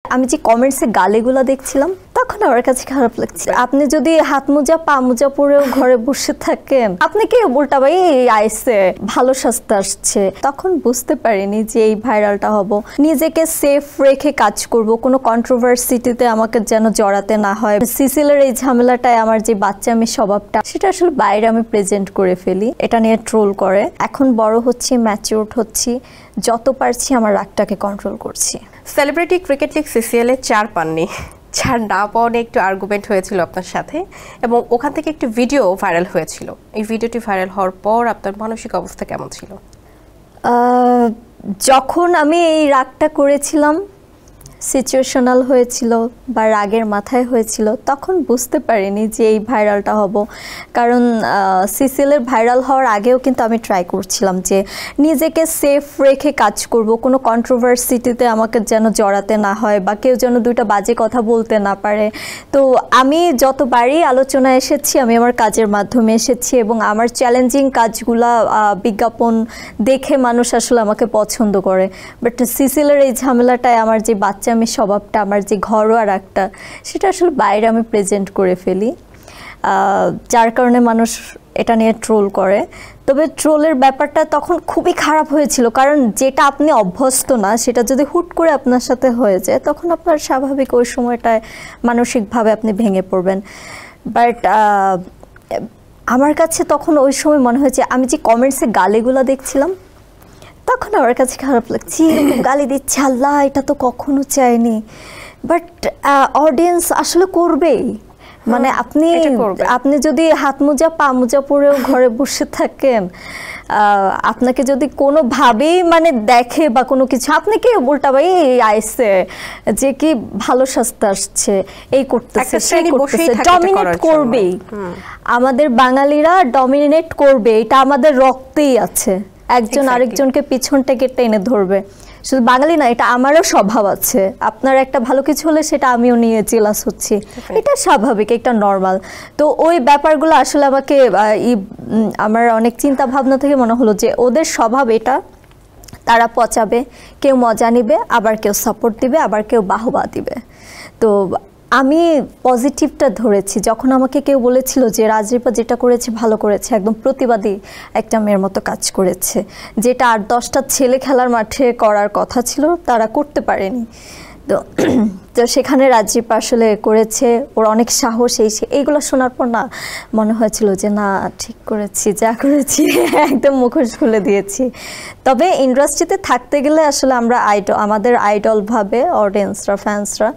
আমি যে কমেন্টসে গালিগুলো দেখছিলাম তখন আমার কাছে খারাপ লাগছে। আপনি যদি হাত মোজা পা মোজা পরেও ঘরে বসে থাকেন, আপনি কি উল্টা ভাই আইসে ভালো স্বাস্থ্য আসছে, তখন বুঝতে পারিনি যে এই ভাইরালটা হব। নিজেকে সেফ রেখে কাজ করব, কোনো কন্ট্রোভার্সিটিতে আমাকে যেন জড়াতে না হয়। সিসিলের এই ঝামেলাটায় আমার যে বাচ্চামি স্বভাবটা, সেটা আসলে বাইরে আমি প্রেজেন্ট করে ফেলি, এটা নিয়ে ট্রোল করে। এখন বড় হচ্ছি, ম্যাচিউরড হচ্ছি, যত পারছি আমার রাগটাকে কন্ট্রোল করছি। সেলিব্রিটি ক্রিকেট লিগ সিসিএলে 4 পাননি, 4 না পাওয়া নিয়ে একটু আর্গুমেন্ট হয়েছিল আপনার সাথে, এবং ওখান থেকে একটি ভিডিও ভাইরাল হয়েছিল। এই ভিডিওটি ভাইরাল হওয়ার পর আপনার মানসিক অবস্থা কেমন ছিল? যখন আমি এই রাগটা করেছিলাম, সিচুয়েশনাল হয়েছিল বা রাগের মাথায় হয়েছিল, তখন বুঝতে পারিনি যে এই ভাইরালটা হব। কারণ সিসিলের ভাইরাল হওয়ার আগেও কিন্তু আমি ট্রাই করছিলাম যে নিজেকে সেফ রেখে কাজ করব, কোনো কন্ট্রোভার্সিটিতে আমাকে যেন জড়াতে না হয় বা কেউ যেন দুইটা বাজে কথা বলতে না পারে। তো আমি যতবারই আলোচনায় এসেছি, আমি আমার কাজের মাধ্যমে এসেছি, এবং আমার চ্যালেঞ্জিং কাজগুলা বিজ্ঞাপন দেখে মানুষ আসলে আমাকে পছন্দ করে। বাট সিসিলের এই ঝামেলাটায় আমার যে আমি স্বভাবটা, আমার যে ঘরোয়া রাগটা, সেটা আসলে বাইরে আমি প্রেজেন্ট করে ফেলি, যার কারণে মানুষ এটা নিয়ে ট্রোল করে। তবে ট্রোলের ব্যাপারটা তখন খুবই খারাপ হয়েছিল, কারণ যেটা আপনি অভ্যস্ত না সেটা যদি হুট করে আপনার সাথে হয়ে যায়, তখন আপনার স্বাভাবিক ওই সময়টায় মানসিকভাবে আপনি ভেঙে পড়বেন। বাট আমার কাছে তখন ওই সময় মনে হয়েছে, আমি যে কমেন্টসে গালিগুলো দেখছিলাম তখন আমার কাছে খারাপ লাগছে, গালি দিচ্ছে, আল্লাহ এটা তো কখনো চাইনি। বাট অডিয়েন্স আসলে করবেই, মানে আপনি যদি হাত মোজা পা মোজা পরেও ঘরে বসে থাকেন, আপনাকে যদি কোনোভাবেই মানে দেখে বা কোনো কিছু, আপনি কি উল্টা ভাই আইসে যে কি ভালো স্বাস্থ্য আসছে, এই করতেছে সেই করতেছে, ডমিনেট করবেই। আমাদের বাঙালিরা ডমিনেট করবে, এটা আমাদের রক্তেই আছে। একজন আরেকজনকে পিছন থেকে টেনে ধরবে। শুধু বাঙালি না, এটা আমারও স্বভাব আছে। আপনার একটা ভালো কিছু হলে সেটা আমিও নিয়ে জেলাস হচ্ছি, এটা স্বাভাবিক, এটা নর্মাল। তো ওই ব্যাপারগুলো আসলে আমাকে আমার অনেক চিন্তা ভাবনা থেকে মনে হলো যে ওদের স্বভাব এটা, তারা পচাবে, কেউ মজা নিবে, আবার কেউ সাপোর্ট দিবে, আবার কেউ বাহবা দিবে। তো আমি পজিটিভটা ধরেছি। যখন আমাকে কেউ বলেছিল যে রাজরিপা যেটা করেছে ভালো করেছে, একদম প্রতিবাদী একটা মেয়ের মতো কাজ করেছে, যেটা 8-10টা ছেলে খেলার মাঠে করার কথা ছিল তারা করতে পারেনি, তো সেখানে রাজরিপা আসলে করেছে, ওর অনেক সাহস, এইগুলো শোনার পর না মনে হয়েছিল যে না, ঠিক করেছি, যা করেছি একদম মুখোশ খুলে দিয়েছি। তবে ইন্ডাস্ট্রিতে থাকতে গেলে আসলে আমরা আমাদের আইডল ভাবে অডিয়েন্সরা, ফ্যান্সরা,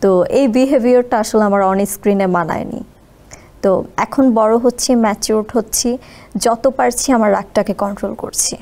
তো এই বিহেভিয়ারটা আসলে আমার অন স্ক্রিনে মানায়নি। তো এখন বড় হচ্ছি, ম্যাচিউরড হচ্ছি, যত পারছি আমার রাগটাকে কন্ট্রোল করছি।